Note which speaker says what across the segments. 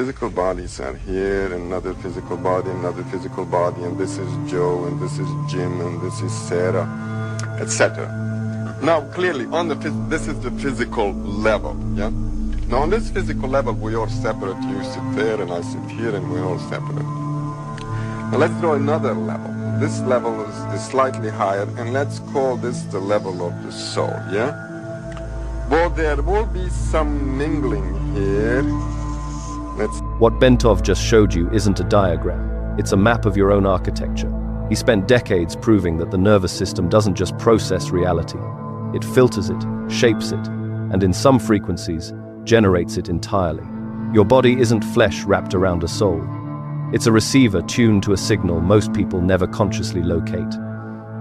Speaker 1: Physical bodies are here, another physical body, and this is Joe, and this is Jim, and this is Sarah, etc. Now, clearly, this is the physical level, yeah? Now, on this physical level, we are separate. You sit there, and I sit here, and we're all separate. Now, let's draw another level. This level is slightly higher, and let's call this the level of the soul, yeah? Well, there will be some mingling here.
Speaker 2: What Bentov just showed you isn't a diagram, it's a map of your own architecture. He spent decades proving that the nervous system doesn't just process reality, it filters it, shapes it, and in some frequencies, generates it entirely. Your body isn't flesh wrapped around a soul. It's a receiver tuned to a signal most people never consciously locate.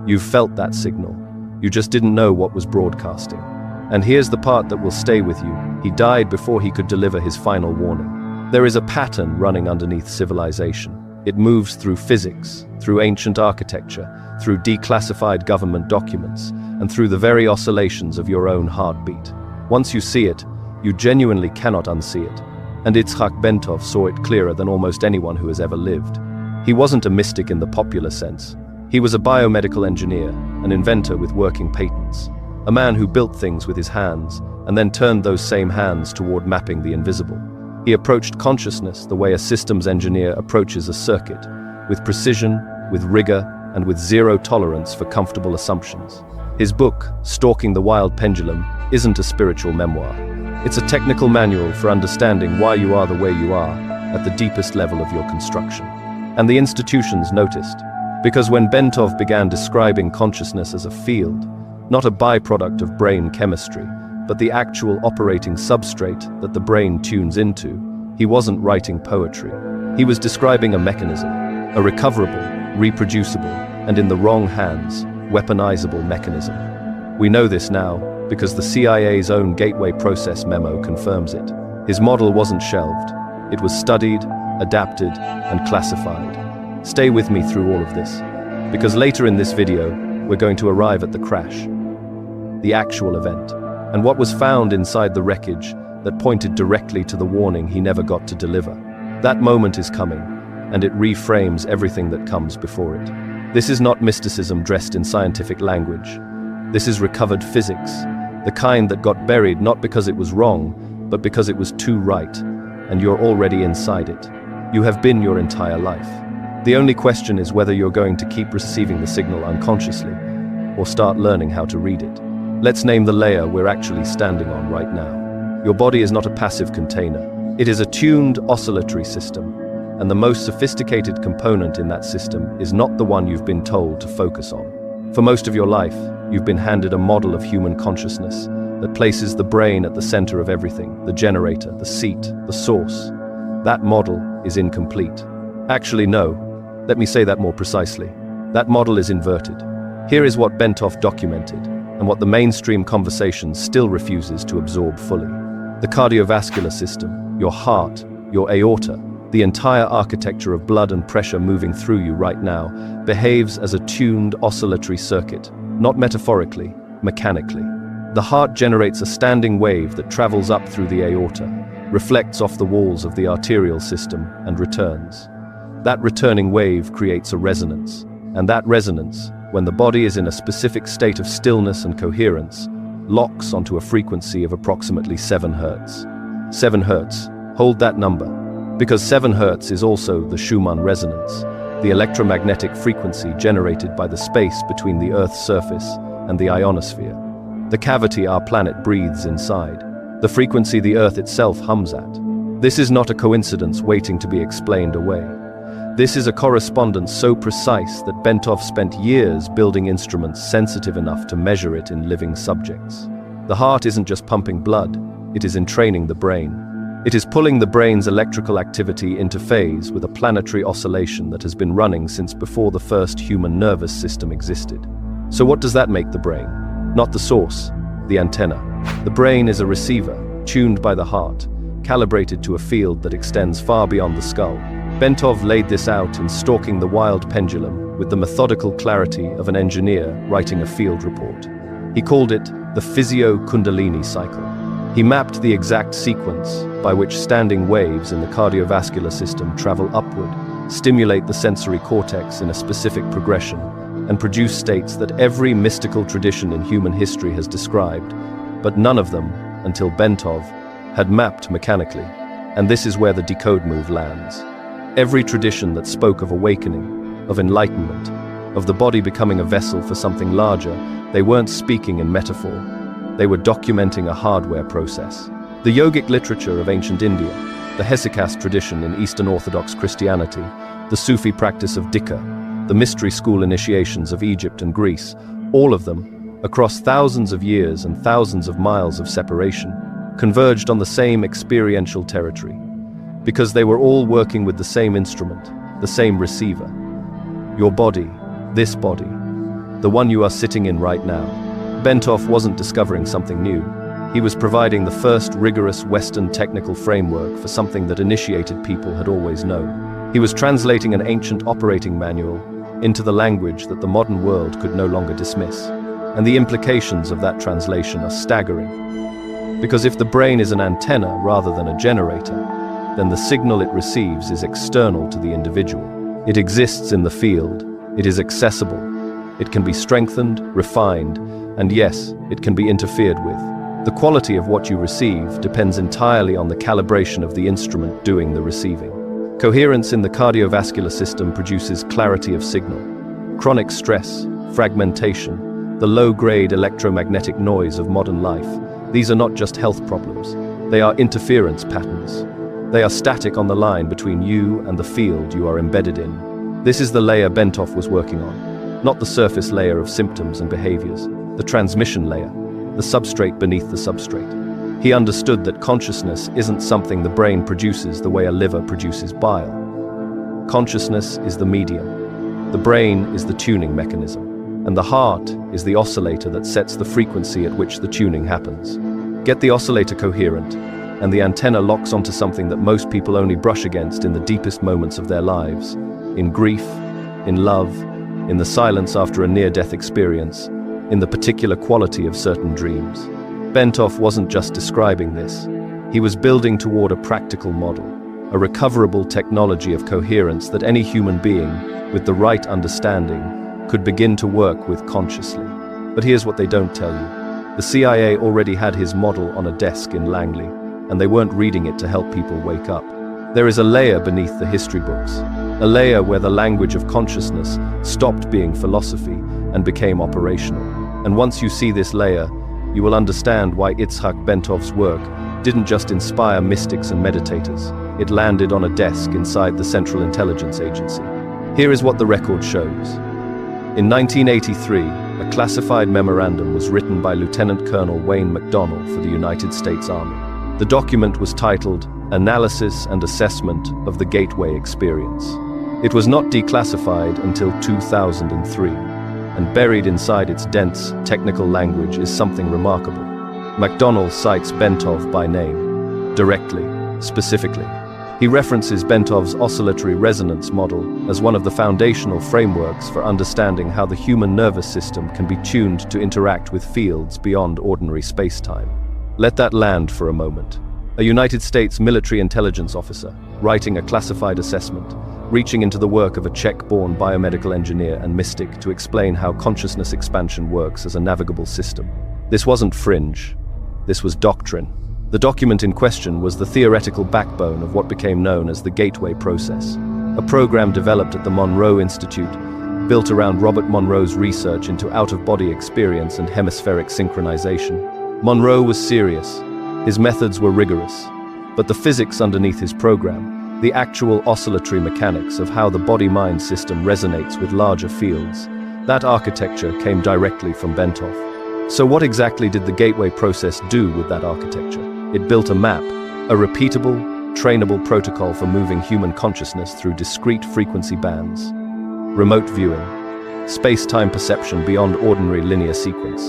Speaker 2: You've felt that signal, you just didn't know what was broadcasting. And here's the part that will stay with you. He died before he could deliver his final warning. There is a pattern running underneath civilization. It moves through physics, through ancient architecture, through declassified government documents, and through the very oscillations of your own heartbeat. Once you see it, you genuinely cannot unsee it. And Itzhak Bentov saw it clearer than almost anyone who has ever lived. He wasn't a mystic in the popular sense. He was a biomedical engineer, an inventor with working patents, a man who built things with his hands and then turned those same hands toward mapping the invisible. He approached consciousness the way a systems engineer approaches a circuit, with precision, with rigor, and with zero tolerance for comfortable assumptions. His book, Stalking the Wild Pendulum, isn't a spiritual memoir. It's a technical manual for understanding why you are the way you are at the deepest level of your construction. And the institutions noticed, because when Bentov began describing consciousness as a field, not a byproduct of brain chemistry, but the actual operating substrate that the brain tunes into, he wasn't writing poetry. He was describing a mechanism, a recoverable, reproducible, and in the wrong hands, weaponizable mechanism. We know this now because the CIA's own gateway process memo confirms it. His model wasn't shelved. It was studied, adapted, and classified. Stay with me through all of this, because later in this video, we're going to arrive at the crash, the actual event, and what was found inside the wreckage that pointed directly to the warning he never got to deliver. That moment is coming, and it reframes everything that comes before it. This is not mysticism dressed in scientific language. This is recovered physics, the kind that got buried not because it was wrong, but because it was too right, and you're already inside it. You have been your entire life. The only question is whether you're going to keep receiving the signal unconsciously, or start learning how to read it. Let's name the layer we're actually standing on right now. Your body is not a passive container. It is a tuned oscillatory system, and the most sophisticated component in that system is not the one you've been told to focus on. For most of your life, you've been handed a model of human consciousness that places the brain at the center of everything, the generator, the seat, the source. That model is incomplete. Actually, no. Let me say that more precisely. That model is inverted. Here is what Bentov documented, and what the mainstream conversation still refuses to absorb fully. The cardiovascular system, your heart, your aorta, the entire architecture of blood and pressure moving through you right now, behaves as a tuned oscillatory circuit, not metaphorically, mechanically. The heart generates a standing wave that travels up through the aorta, reflects off the walls of the arterial system, and returns. That returning wave creates a resonance, and that resonance, when the body is in a specific state of stillness and coherence, locks onto a frequency of approximately 7 Hz. 7 Hz, hold that number, because 7 Hz is also the Schumann resonance, the electromagnetic frequency generated by the space between the Earth's surface and the ionosphere, the cavity our planet breathes inside, the frequency the Earth itself hums at. This is not a coincidence waiting to be explained away. This is a correspondence so precise that Bentov spent years building instruments sensitive enough to measure it in living subjects. The heart isn't just pumping blood, it is entraining the brain. It is pulling the brain's electrical activity into phase with a planetary oscillation that has been running since before the first human nervous system existed. So what does that make the brain? Not the source, the antenna. The brain is a receiver, tuned by the heart, calibrated to a field that extends far beyond the skull. Bentov laid this out in Stalking the Wild Pendulum with the methodical clarity of an engineer writing a field report. He called it the physio-kundalini cycle. He mapped the exact sequence by which standing waves in the cardiovascular system travel upward, stimulate the sensory cortex in a specific progression, and produce states that every mystical tradition in human history has described, but none of them, until Bentov, had mapped mechanically. And this is where the decode move lands. Every tradition that spoke of awakening, of enlightenment, of the body becoming a vessel for something larger, they weren't speaking in metaphor. They were documenting a hardware process. The yogic literature of ancient India, the Hesychast tradition in Eastern Orthodox Christianity, the Sufi practice of Dhikr, the mystery school initiations of Egypt and Greece, all of them, across thousands of years and thousands of miles of separation, converged on the same experiential territory, because they were all working with the same instrument, the same receiver. Your body, this body, the one you are sitting in right now. Bentov wasn't discovering something new. He was providing the first rigorous Western technical framework for something that initiated people had always known. He was translating an ancient operating manual into the language that the modern world could no longer dismiss. And the implications of that translation are staggering. Because if the brain is an antenna rather than a generator, then the signal it receives is external to the individual. It exists in the field, it is accessible, it can be strengthened, refined, and yes, it can be interfered with. The quality of what you receive depends entirely on the calibration of the instrument doing the receiving. Coherence in the cardiovascular system produces clarity of signal. Chronic stress, fragmentation, the low-grade electromagnetic noise of modern life, these are not just health problems, they are interference patterns. They are static on the line between you and the field you are embedded in. This is the layer Bentov was working on, not the surface layer of symptoms and behaviors, the transmission layer, the substrate beneath the substrate. He understood that consciousness isn't something the brain produces the way a liver produces bile. Consciousness is the medium. The brain is the tuning mechanism, and the heart is the oscillator that sets the frequency at which the tuning happens. Get the oscillator coherent, and the antenna locks onto something that most people only brush against in the deepest moments of their lives, in grief, in love, in the silence after a near-death experience, in the particular quality of certain dreams. Bentov wasn't just describing this. He was building toward a practical model, a recoverable technology of coherence that any human being, with the right understanding, could begin to work with consciously. But here's what they don't tell you. The CIA already had his model on a desk in Langley, and they weren't reading it to help people wake up. There is a layer beneath the history books, a layer where the language of consciousness stopped being philosophy and became operational. And once you see this layer, you will understand why Itzhak Bentov's work didn't just inspire mystics and meditators. It landed on a desk inside the Central Intelligence Agency. Here is what the record shows. In 1983, a classified memorandum was written by Lieutenant Colonel Wayne McDonnell for the United States Army. The document was titled Analysis and Assessment of the Gateway Experience. It was not declassified until 2003. And buried inside its dense, technical language is something remarkable. McDonnell cites Bentov by name, directly, specifically. He references Bentov's oscillatory resonance model as one of the foundational frameworks for understanding how the human nervous system can be tuned to interact with fields beyond ordinary space-time. Let that land for a moment. A United States military intelligence officer, writing a classified assessment, reaching into the work of a Czech-born biomedical engineer and mystic to explain how consciousness expansion works as a navigable system. This wasn't fringe. This was doctrine. The document in question was the theoretical backbone of what became known as the Gateway Process, a program developed at the Monroe Institute, built around Robert Monroe's research into out-of-body experience and hemispheric synchronization. Monroe was serious. His methods were rigorous. But the physics underneath his program, the actual oscillatory mechanics of how the body-mind system resonates with larger fields, that architecture came directly from Bentov. So what exactly did the Gateway Process do with that architecture? It built a map, a repeatable, trainable protocol for moving human consciousness through discrete frequency bands, remote viewing, space-time perception beyond ordinary linear sequence,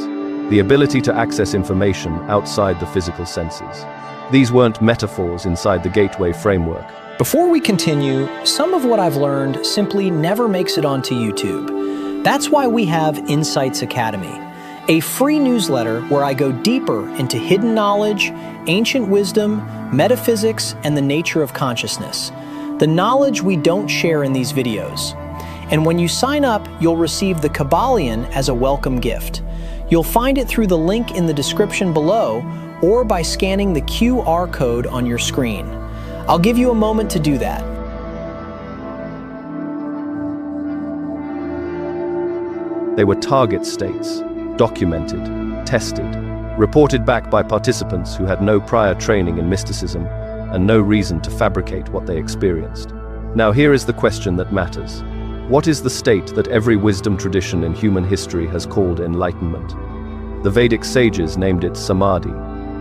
Speaker 2: the ability to access information outside the physical senses. These weren't metaphors inside the Gateway framework.
Speaker 3: Before we continue, some of what I've learned simply never makes it onto YouTube. That's why we have Insights Academy. a free newsletter where I go deeper into hidden knowledge, ancient wisdom, metaphysics, and the nature of consciousness. The knowledge we don't share in these videos. And when you sign up, you'll receive the Kybalion as a welcome gift. You'll find it through the link in the description below or by scanning the QR code on your screen. I'll give you a moment to do that.
Speaker 2: They were target states, documented, tested, reported back by participants who had no prior training in mysticism and no reason to fabricate what they experienced. Now here is the question that matters. What is the state that every wisdom tradition in human history has called enlightenment? The Vedic sages named it samadhi.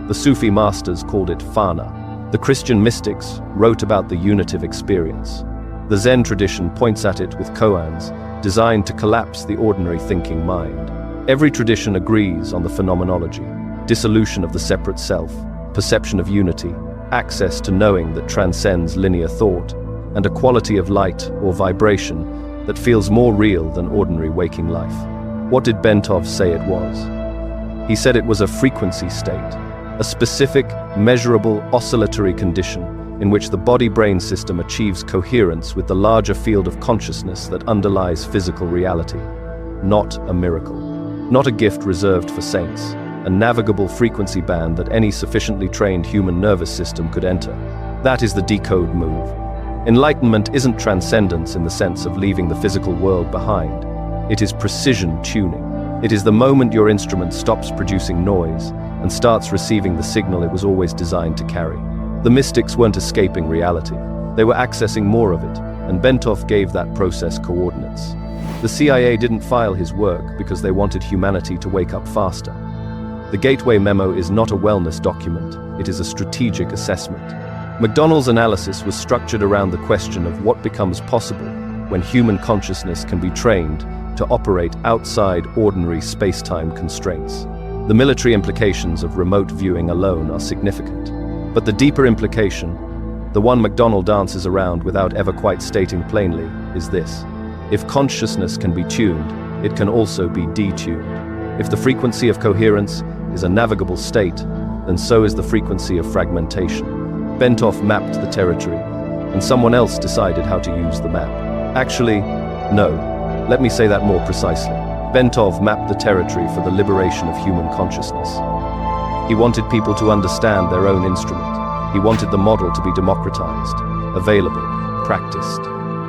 Speaker 2: The Sufi masters called it fana. The Christian mystics wrote about the unitive experience. The Zen tradition points at it with koans, designed to collapse the ordinary thinking mind. Every tradition agrees on the phenomenology, dissolution of the separate self, perception of unity, access to knowing that transcends linear thought, and a quality of light or vibration that feels more real than ordinary waking life. What did Bentov say it was? He said it was a frequency state, a specific, measurable oscillatory condition in which the body-brain system achieves coherence with the larger field of consciousness that underlies physical reality. Not a miracle. Not a gift reserved for saints. A navigable frequency band that any sufficiently trained human nervous system could enter. That is the decode move. Enlightenment isn't transcendence in the sense of leaving the physical world behind. It is precision tuning. It is the moment your instrument stops producing noise and starts receiving the signal it was always designed to carry. The mystics weren't escaping reality. They were accessing more of it, and Bentov gave that process coordinates. The CIA didn't file his work because they wanted humanity to wake up faster. The Gateway Memo is not a wellness document, it is a strategic assessment. McDonald's analysis was structured around the question of what becomes possible when human consciousness can be trained to operate outside ordinary space-time constraints. The military implications of remote viewing alone are significant. But the deeper implication, the one McDonald dances around without ever quite stating plainly, is this. If consciousness can be tuned, it can also be detuned. If the frequency of coherence is a navigable state, then so is the frequency of fragmentation. Bentov mapped the territory, and someone else decided how to use the map. Actually, no. Let me say that more precisely. Bentov mapped the territory for the liberation of human consciousness. He wanted people to understand their own instrument. He wanted the model to be democratized, available, practiced.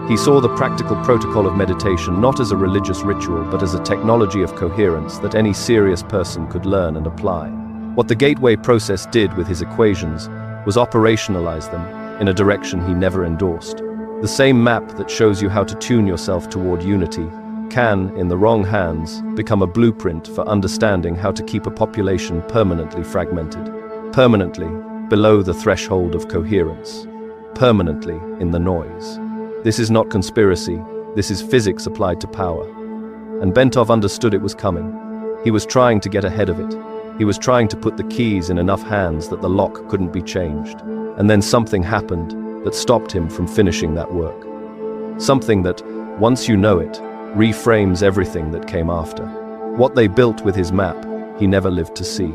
Speaker 2: He saw the practical protocol of meditation not as a religious ritual, but as a technology of coherence that any serious person could learn and apply. What the Gateway process did with his equations was operationalize them in a direction he never endorsed. The same map that shows you how to tune yourself toward unity can, in the wrong hands, become a blueprint for understanding how to keep a population permanently fragmented, permanently below the threshold of coherence, permanently in the noise. This is not conspiracy, this is physics applied to power. And Bentov understood it was coming. He was trying to get ahead of it. He was trying to put the keys in enough hands that the lock couldn't be changed. And then something happened that stopped him from finishing that work. Something that, once you know it, reframes everything that came after. What they built with his map, he never lived to see.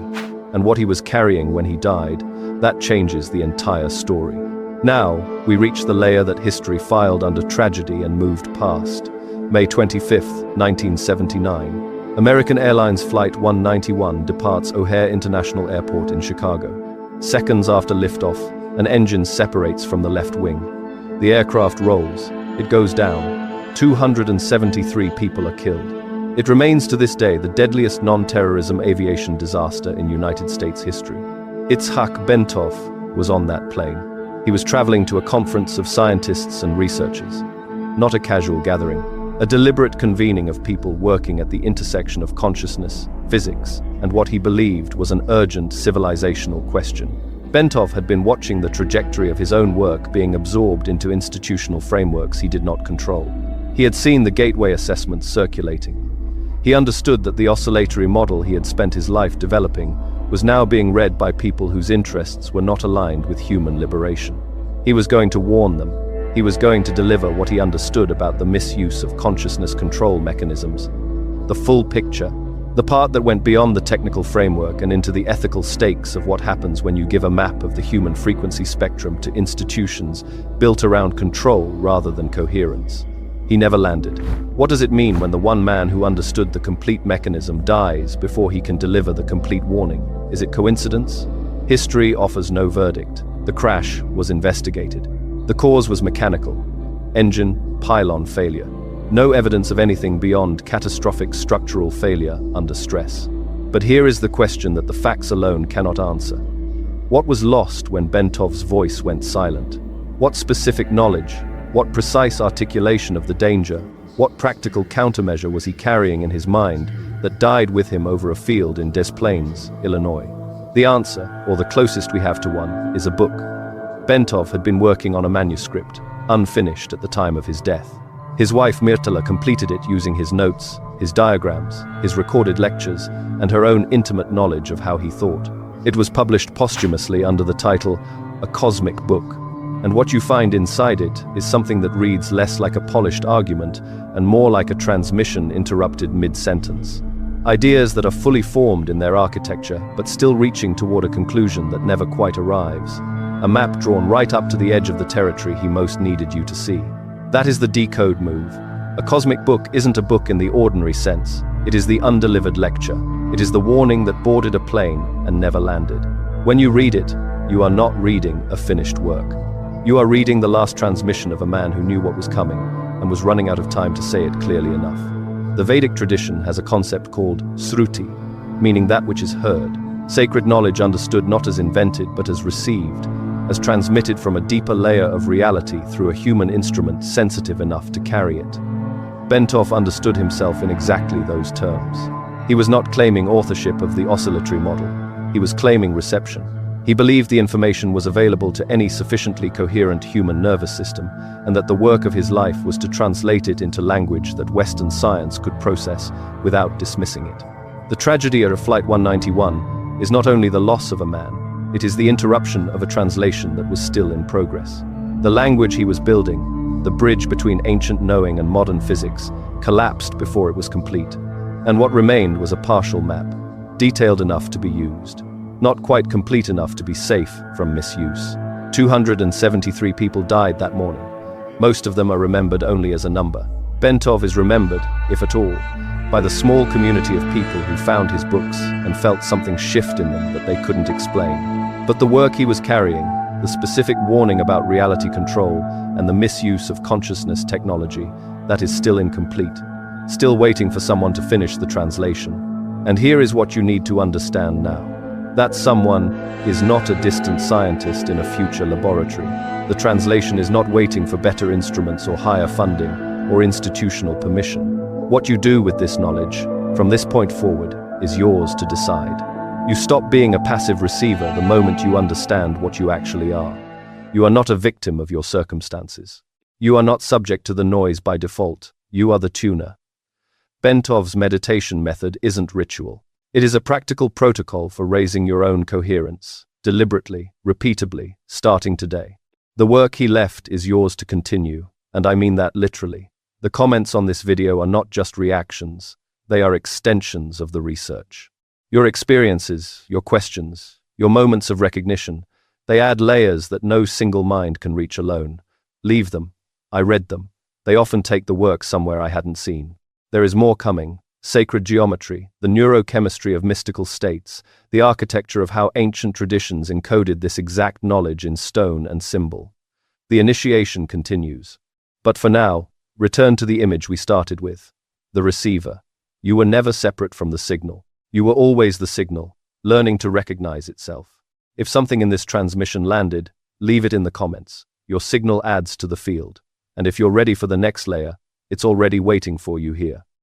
Speaker 2: And what he was carrying when he died, that changes the entire story. Now, we reach the layer that history filed under tragedy and moved past. May 25th, 1979. American Airlines Flight 191 departs O'Hare International Airport in Chicago. Seconds after liftoff, an engine separates from the left wing. The aircraft rolls. It goes down. 273 people are killed. It remains to this day the deadliest non-terrorism aviation disaster in United States history. Itzhak Bentov was on that plane. He was traveling to a conference of scientists and researchers. Not a casual gathering, a deliberate convening of people working at the intersection of consciousness, physics, and what he believed was an urgent civilizational question. Bentov had been watching the trajectory of his own work being absorbed into institutional frameworks he did not control. He had seen the Gateway assessments circulating. He understood that the oscillatory model he had spent his life developing was now being read by people whose interests were not aligned with human liberation. He was going to warn them. He was going to deliver what he understood about the misuse of consciousness control mechanisms. The full picture, The part that went beyond the technical framework and into the ethical stakes of what happens when you give a map of the human frequency spectrum to institutions built around control rather than coherence. He never landed. What does it mean when the one man who understood the complete mechanism dies before he can deliver the complete warning? Is it coincidence? History offers no verdict. The crash was investigated. The cause was mechanical. Engine, pylon failure. No evidence of anything beyond catastrophic structural failure under stress. But here is the question that the facts alone cannot answer. What was lost when Bentov's voice went silent? What specific knowledge? What precise articulation of the danger? What practical countermeasure was he carrying in his mind that died with him over a field in Des Plaines, Illinois? The answer, or the closest we have to one, is a book. Bentov had been working on a manuscript, unfinished at the time of his death. His wife Mirtala completed it using his notes, his diagrams, his recorded lectures, and her own intimate knowledge of how he thought. It was published posthumously under the title, A Cosmic Book. And what you find inside it is something that reads less like a polished argument and more like a transmission interrupted mid-sentence. Ideas that are fully formed in their architecture, but still reaching toward a conclusion that never quite arrives. A map drawn right up to the edge of the territory he most needed you to see. That is the decode move. A cosmic book isn't a book in the ordinary sense. It is the undelivered lecture. It is the warning that boarded a plane and never landed. When you read it, you are not reading a finished work. You are reading the last transmission of a man who knew what was coming and was running out of time to say it clearly enough. The Vedic tradition has a concept called sruti, meaning that which is heard. Sacred knowledge understood not as invented but as received, as transmitted from a deeper layer of reality through a human instrument sensitive enough to carry it. Bentov understood himself in exactly those terms. He was not claiming authorship of the oscillatory model. He was claiming reception. He believed the information was available to any sufficiently coherent human nervous system, and that the work of his life was to translate it into language that Western science could process without dismissing it. The tragedy of Flight 191 is not only the loss of a man, it is the interruption of a translation that was still in progress. The language he was building, the bridge between ancient knowing and modern physics, collapsed before it was complete. And what remained was a partial map, detailed enough to be used, not quite complete enough to be safe from misuse. 273 people died that morning. Most of them are remembered only as a number. Bentov is remembered, if at all, by the small community of people who found his books and felt something shift in them that they couldn't explain. But the work he was carrying, the specific warning about reality control and the misuse of consciousness technology, that is still incomplete, still waiting for someone to finish the translation. And here is what you need to understand now. That someone is not a distant scientist in a future laboratory. The translation is not waiting for better instruments or higher funding or institutional permission. What you do with this knowledge, from this point forward, is yours to decide. You stop being a passive receiver the moment you understand what you actually are. You are not a victim of your circumstances. You are not subject to the noise by default. You are the tuner. Bentov's meditation method isn't ritual. It is a practical protocol for raising your own coherence, deliberately, repeatably, starting today. The work he left is yours to continue, and I mean that literally. The comments on this video are not just reactions, they are extensions of the research. Your experiences, your questions, your moments of recognition, they add layers that no single mind can reach alone. Leave them. I read them. They often take the work somewhere I hadn't seen. There is more coming. Sacred geometry, the neurochemistry of mystical states, the architecture of how ancient traditions encoded this exact knowledge in stone and symbol. The initiation continues. But for now, return to the image we started with. The receiver. You were never separate from the signal. You were always the signal, learning to recognize itself. If something in this transmission landed, leave it in the comments. Your signal adds to the field. And if you're ready for the next layer, it's already waiting for you here.